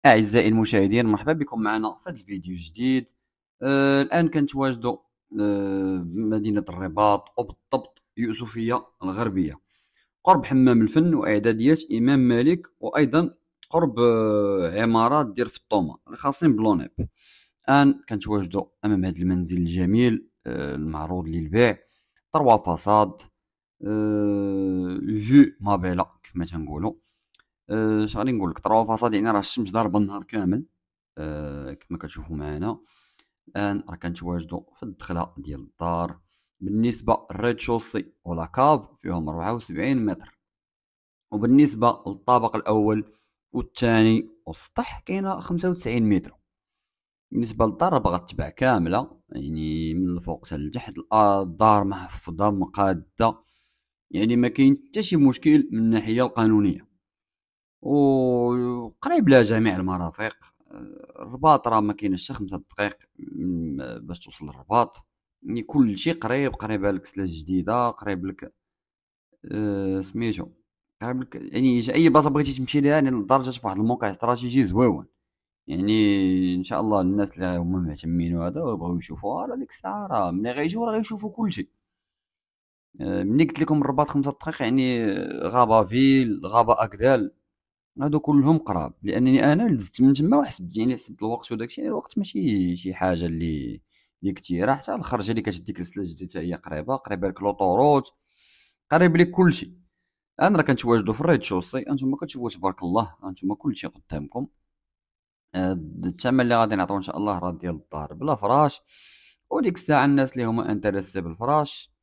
أعزائي المشاهدين، مرحبا بكم معنا في هذا الفيديو الجديد. الآن كنتواجدوا بمدينة الرباط، وبالضبط يوسفية الغربية، قرب حمام الفن وإعداديات إمام مالك، وأيضا قرب عمارات ديال فطومة الخاصين بلونيب. الآن كنتواجدوا أمام هذا المنزل الجميل المعروض للبيع. 3 فصاد، الفيو مابيلا كيف ما تنقولوا. اش غادي نقول لك، 3 فصاد يعني راه الشمس ضاربه النهار كامل. كما كتشوفوا معنا الان راه كنتواجدوا في الدخله ديال الدار. بالنسبه للريد شوسي ولا كاف فيهم 74 متر، وبالنسبه للطابق الاول والثاني والسطح كاينه 95 متر. بالنسبه للدار باغا تتباع كامله، يعني من الفوق حتى لتحت. الدار محفظه مقاده، يعني ما كاين حتى شي مشكل من الناحيه القانونيه، وقريب لها جميع المرافق. الرباط راه ما كاينش حتى 5 دقائق باش توصل للرباط. يعني كلشي قريب، قريبه لك سلاج جديده، قريب لك سميتو، قريب لك يعني اي بلاصه بغيتي تمشي ليها، يعني لدرجه في واحد الموقع استراتيجي زويون. يعني ان شاء الله الناس اللي هما مهتمين وهذا وبغاو يشوفوها، راه ديك الساعه راه ملي غيجيو راه غيشوفوا كلشي. ملي قلت لكم الرباط 5 دقائق، يعني غابه فيل، غابه اكدال، هادو كلهم قراب. لانني انا دزت من تما وحسبت، يعني حسبت الوقت وداكشي، يعني الوقت ماشي شي حاجه اللي كثيره. حتى الخرجه اللي كتديك للسلاج حتى هي قريبه لك لوطوروت، قريب لك كلشي. انا راه كنتواجدوا في الريد شوسي، انتم كتشوفوا تبارك الله، انتم كلشي قدامكم. الثمن اللي غادي نعطيو ان شاء الله راه ديال الدار بلا فراش. وديك الساعه الناس اللي هما انتريسي بالفراش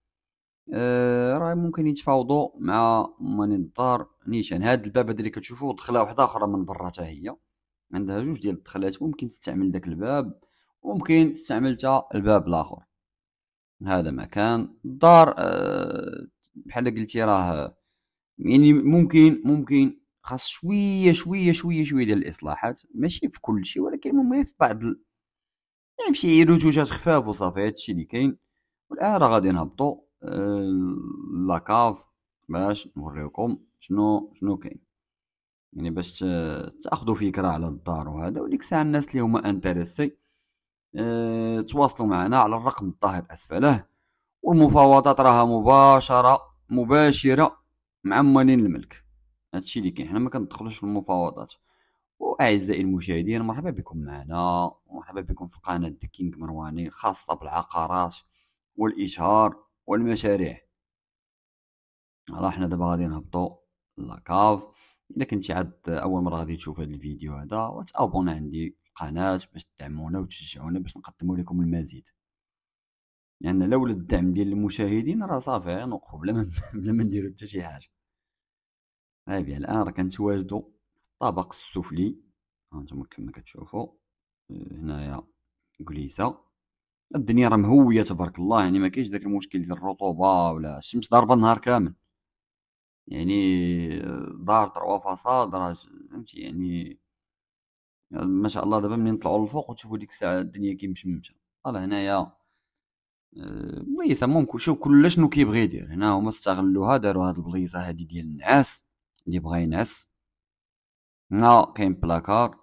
راه ممكن يتفاوضوا مع ماني الدار نيشان. هاد الباب هذا اللي كتشوفوه دخله واحده اخرى من برا حتى هي، عندها جوج ديال الدخلات. ممكن تستعمل داك الباب، وممكن تستعمل حتى الباب الاخر. هذا مكان الدار بحال قلتي راه يعني ممكن خاص شويه ديال الاصلاحات، ماشي في كل شيء، ولكن المهم في بعض يعني في شي روتوشات خفاف وصافي. هادشي اللي كاين. والان راه غادي نهبطوا لاكاف باش نوريكم شنو كاين، يعني باش تاخذوا فكره على الدار وهذا. وديك الساعه الناس اللي هما انتريسي تواصلوا معنا على الرقم الظاهر اسفله. والمفاوضات راها مباشره مع موالين الملك. هادشي اللي كاين، حنا ما كندخلوش في المفاوضات. واعزائي المشاهدين، مرحبا بكم معنا، ومرحبا بكم في قناه ذا كينج مرواني الخاصه بالعقارات والاشهار والمشاريع. راه حنا دابا غادي نهبطوا لاكاف. الا كنتي عاد اول مره غادي تشوف هذا الفيديو هذا، وتابونا عندي القناه باش تدعمونا وتشجعونا باش نقدموا لكم المزيد. لان يعني لولا الدعم ديال المشاهدين راه صافي غنوقفوا بلا ما بلا ما نديروا حتى شي حاجه. هاي بيان، الان راه كنتواجدوا في الطابق السفلي. هانتوما كما كتشوفوا هنايا جليسه. الدنيا راه مهويه تبارك الله، يعني ما كاينش داك المشكل ديال الرطوبه ولا الشمس ضاربه النهار كامل. يعني دار 3 فصاد راه فهمتي يعني ما شاء الله. دابا منين نطلعوا للفوق وتشوفوا ديك الساعه الدنيا كي مشمشه. راه هنايا بليصه ممكن شوف كل شنو كيبغي يدير هنا. هما استغلوها، داروا هاد البليصه هادي ديال النعاس اللي بغا ينعس. هنا كاين بلاكار،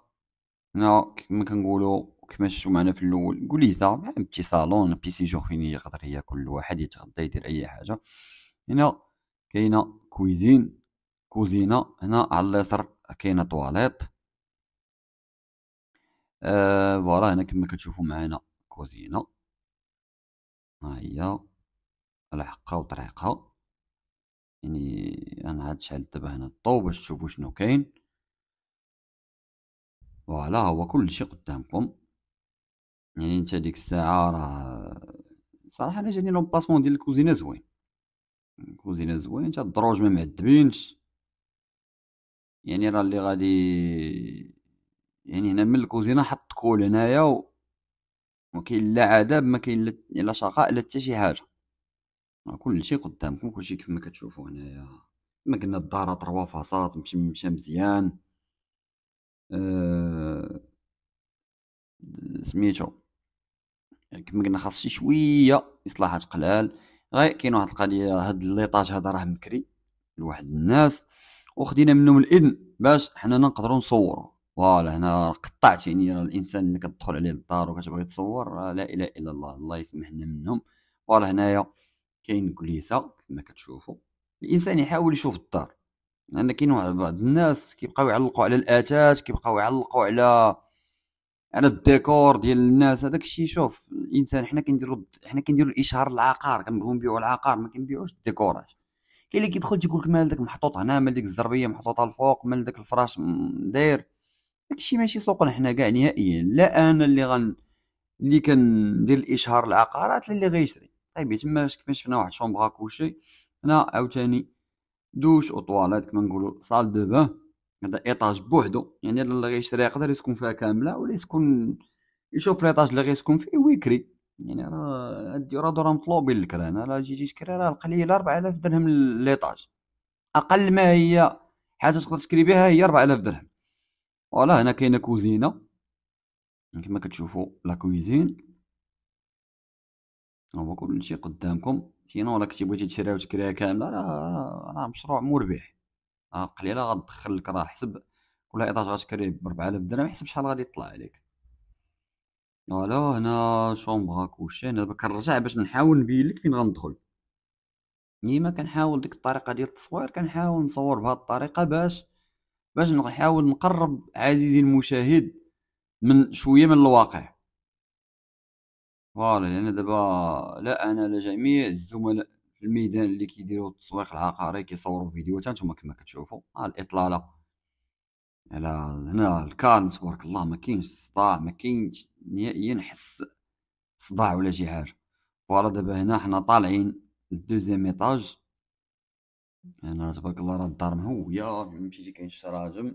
هنا كما كنقولوا كما شفتوا معنا في الاول كوليسه مع بتي صالون بيسي جور فين يقدر ياكل الواحد، يتغدى، يدير اي حاجه. هنا كاينه كوزينه. هنا على اليسار كاينه طواليت. فوالا هنا كما كتشوفوا معنا كوزينه، ها هي لحقها وطريقها. يعني انا عاد شعلت دابا هنا الضو باش تشوفوا شنو كاين. فوالا هو كلشي قدامكم. يعني نتا ديك الساعه راه صراحه انا جاني لومبلاسمون ديال الكوزينه زوين. الكوزينه زوين، تا الدروج ما معذبينش. يعني راه اللي غادي يعني هنا من الكوزينه حط كول هنايا وكاين لا عذاب، ما كاين لا شقاء لا حتى شي حاجه. كلشي قدامكم، كلشي كما كتشوفوا هنايا. كما قلنا الدار 3 فاصات مشى مزيان. أه... سميتو كما قلنا خاص شي شويه اصلاحات قلال. غير كاين واحد القضيه، هاد ليطاج هذا راه مكري لواحد الناس، وخدينا منهم الاذن باش حنا نقدروا نصوروا. فوالا هنا قطعت، يعني راه الانسان اللي كتدخل عليه للدار وكتبغي تصور لا اله الا الله، الله يسمح لنا منهم. فوالا هنايا كاين كليسه كما كتشوفوا. الانسان يحاول يشوف الدار، لان كاين واحد بعض الناس كيبقاو يعلقوا على الاثاث، كيبقاو يعلقوا على الديكور ديال الناس. هذاك الشيء شوف الانسان، حنا كنديروا الاشهار العقار، كنبغيو نبيعوا العقار، ما كنبيعوش الديكورات. كاين اللي كيدخل تيقول لك مال داك محطوط هنا، مال ديك الزربيه محطوطه الفوق، مال داك الفراش داير. داكشي ماشي سوقنا حنا كاع نهائيا. لا انا اللي كندير الاشهار العقارات، لا اللي غيشري. طيب يتما كيفاش شفنا واحد شومبغا كوشي هنا عاوتاني دوش او طواليت كما نقولوا صال دو بان. هذا ايطاج بوحدو، يعني اللي غيشري يقدر يسكن فيها كامله، ولا يشوف ليطاج اللي غيسكن فيه ويكري. يعني راه راه مطلوبين الكرا. انا راه جيتي تكري راه القليله 4000 درهم ليطاج، اقل ما هي حاجه تقدر تكري بها هي 4000 درهم. فوالا هنا كاينه كوزينه كما كتشوفوا لا كويزين، هو كلشي قدامكم. سينو ولا كنتي بغيتي تشريها وتكريها كامله، راه مشروع مربح. قليله غتدخل لك، راه حسب كل ايطاج غتكريه ب 4000 درهم، حسب شحال غادي يطلع عليك. فوالا هنا شومبغ كوشي. انا دابا كنرجع باش نحاول نبين لك فين غندخل. ديما كنحاول ديك الطريقه ديال التصوير، كنحاول نصور بهذه الطريقه باش نحاول نقرب عزيزي المشاهد من شويه من الواقع. فوالا لان دابا لا انا لا جميع الزملاء في الميدان اللي كيديروا التسويق العقاري كيصوروا فيديوهات، نتوما كما كتشوفوا الاطلاله على هنا الكالم تبارك الله، ما كاينش الصداع، ما كاينش نهائيا حس صداع ولا شي حاجه. فوالا دابا هنا حنا طالعين للدوزيام ايطاج. هنا تبارك الله راه الدار مهويه، مشيتي كاين الشراجم،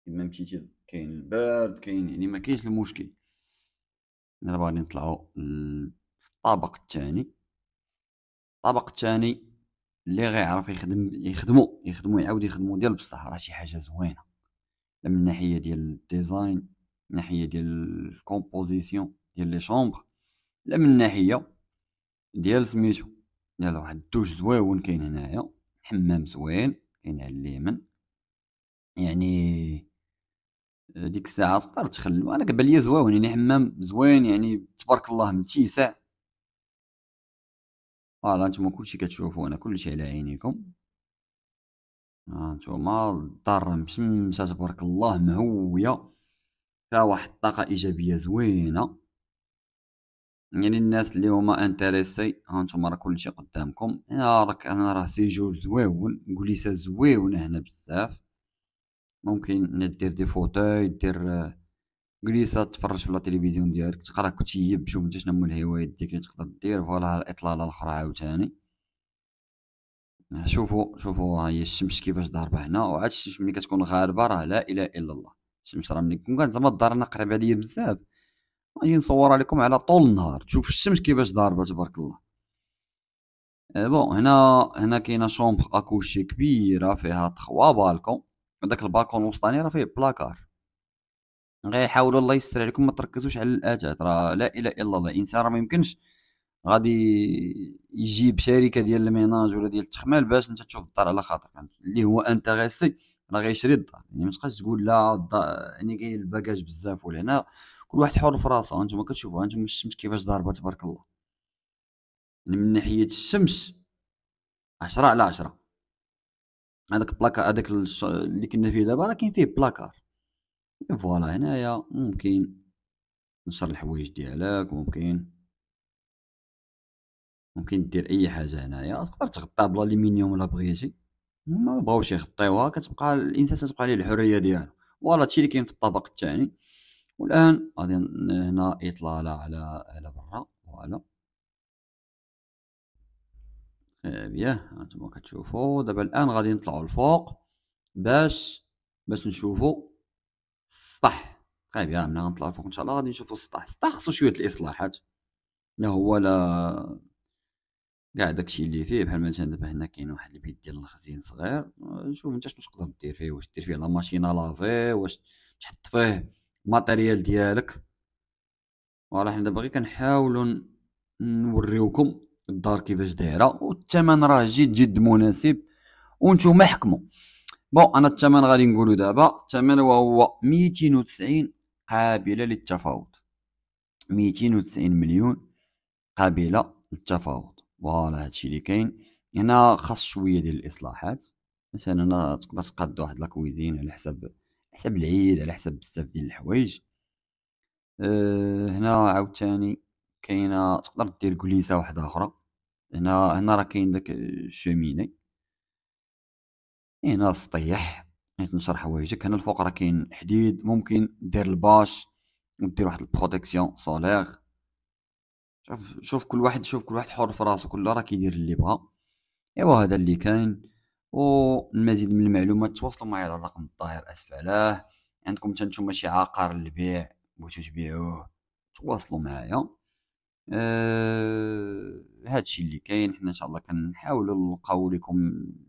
كما مشيتي كاين البرد، كاين يعني ما كاينش المشكل. دابا غادي نطلعوا للطابق الثاني. الطابق الثاني اللي غيعرف يخدمو يعاود يخدمو ديال بصح، راه شي حاجه زوينه، لا من ناحيه ديال الديزاين، من ناحيه ديال الكومبوزيسيون ديال لي شومبر، لا من ناحيه ديال سميتو ديال واحد الدوش زويون كاين هنايا، حمام زوين كاين على اليمين. يعني ديك الساعه تقدر تخل، وانا كبان ليا زوين، يعني حمام زوين يعني تبارك الله متيسع. فوالا نتوما كلشي كتشوفوا هنا كلشي على عينيكم. ها نتوما الدار مشمشه تبارك الله مهويه، فيها واحد الطاقه ايجابيه زوينه. يعني الناس اللي هما انتريسي، ها نتوما راه كلشي قدامكم. هنا راه سيجور زويون، كليسه زويونه هنا بزاف. ممكن دير دي فوتوي، دير كليسه تفرج في لا تلفزيون ديالك، تقرا كتيب، تشوف انت شنو هما الهوايات ديالك اللي تقدر دير. فوالا الاطلاله الاخرى عاوتاني. شوفوا ها هي الشمس كيفاش ضاربه هنا، وعاد الشمس ملي كتكون غاربه راه لا اله الا الله. الشمس راه ملي كون زعما الدار انا قريب عليا بزاف، غادي نصورها لكم على طول النهار تشوف الشمس كيفاش ضاربه تبارك الله. بون هنا كاينه شومبر اكوشي كبيره فيها 3 بالكون. هذاك البالكون الوسطاني راه فيه بلاكار. غيحاولوا الله يستر عليكم ما تركزوش على الاثاث، راه لا اله الا الله. الانسان راه ما يمكنش غادي يجيب شركه ديال الميناج ولا ديال التخمال باش انت تشوف الدار على خاطر اللي هو انتريسي راه غيشري الدار. يعني ما تبقاش تقول لا يعني كاين الباكاج بزاف ولا هنا. كل واحد حر في راسه. انتم كتشوفوا انتم الشمس كيفاش ضاربه تبارك الله. يعني من ناحيه الشمس 10/10. هذاك بلاكا هذاك اللي كنا فيه دابا راه كاين فيه بلاكار. فوالا هنايا ممكن تنشر الحوايج ديالك، ممكن دير اي حاجه هنايا. تقدر تغطيها بالالومنيوم ولا بغيتي، ما بغاوش يغطيوها كتبقى الانسان تتبقى ليه الحريه ديالو. فوالا هادشي اللي كاين في الطابق الثاني. والان غادي هنا اطلاله على برا. فوالا بيان هانتوما كتشوفوا دابا. الان غادي نطلعوا الفوق باش نشوفوا السطح. بيان ملي غنطلعوا الفوق ان شاء الله غادي نشوفوا السطح خصو شويه الاصلاحات. لا هو لا كاع داكشي اللي فيه، بحال مثلا دابا هنا كاين واحد البيت ديال الخزين صغير. شوف انت شنو تقدر دير فيه، واش دير فيه لا ماشينه لافي، واش تحط فيه الماتيريال ديالك. فوالا حنا دابا غير كنحاولوا نوريوكم الدار كيفاش دايره، والثمن راه جد مناسب. وانتوما حكموا. بون انا الثمن غادي نقولو دابا. الثمن وهو 290 قابله للتفاوض. 290 مليون قابله للتفاوض. فوالا هادشي اللي كاين هنا. خاص شويه ديال الاصلاحات. مثلا هنا تقدر تقاد واحد لاكويزين على حساب العيد، على حساب بزاف ديال الحوايج. هنا عاوتاني كاينه تقدر دير كليسه واحده اخرى. هنا راه كاين داك الشوميني. هنا السطيح تنشر حوايجك. هنا الفوق راه كاين حديد، ممكن دير الباش ودير واحد البروتيكسيون سولير. شوف كل واحد حر في راسو، كل راه كيدير اللي بغا. ايوا هذا اللي كاين. والمزيد من المعلومات تواصلوا معي على الرقم الظاهر اسفله. عندكم حتى نتوما شي عقار للبيع بغيتو تبيعوه تواصلوا معايا. هادشي اللي كاين. حنا ان شاء الله كنحاولوا نلقاو لكم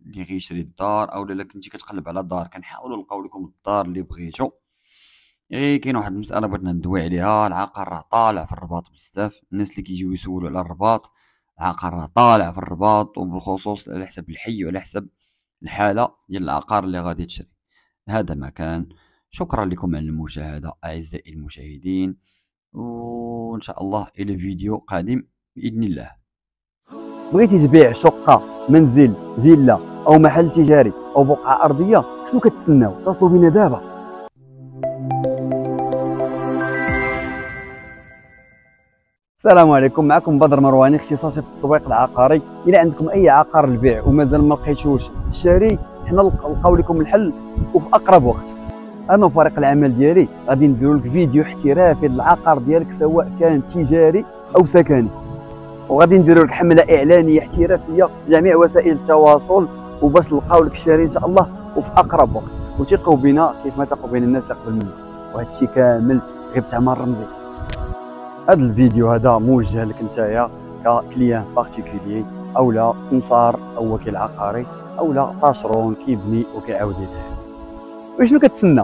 اللي غيشري الدار، او الا كنتي كتقلب على دار كنحاولوا نلقاو لكم الدار اللي بغيتو. غير كاين واحد المساله بغيت ندوي عليها. العقار راه طالع في الرباط بزاف. الناس اللي كيجيو يسولوا على الرباط، العقار راه طالع في الرباط، وبالخصوص على حسب الحي وعلى حسب الحاله ديال العقار اللي غادي تشري. هذا ما كان. شكرا لكم على المشاهده اعزائي المشاهدين، وان شاء الله الى فيديو قادم باذن الله. بغيتي تبيع شقه، منزل، فيلا او محل تجاري او بقعه ارضيه، شنو كتسناو؟ اتصلوا بنا دابا. السلام عليكم، معكم بدر مرواني اختصاصي في التسويق العقاري. الى عندكم اي عقار للبيع ومازال ما لقيتوش شاري، حنا نلقاو لكم الحل وفي اقرب وقت. انا وفريق العمل ديالي غادي نديروا لك فيديو احترافي للعقار ديالك سواء كان تجاري او سكني، وغادي نديروا لك حمله اعلانيه احترافيه جميع وسائل التواصل، وباش نلقاو لك الشاري ان شاء الله وفي اقرب وقت. وثقوا بنا كيف ما تثقوا بين الناس تقبل منك، وهذا الشيء كامل غير بثمن رمزي. هذا الفيديو هذا موجه لك نتايا ككليان بارتيكولي، او لا سمسار او وكيل عقاري، او لا طاشرون كيبني وكيعاود يدير. وشنو كتسنى؟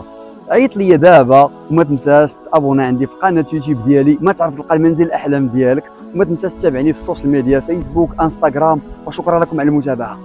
عيط ليا دابا، وما تنساش تابونا عندي في قناه يوتيوب ديالي ما تعرف تلقى المنزل الاحلام ديالك، وما تنساش تتابعني في السوشيال ميديا فيسبوك انستغرام. وشكرا لكم على المتابعه.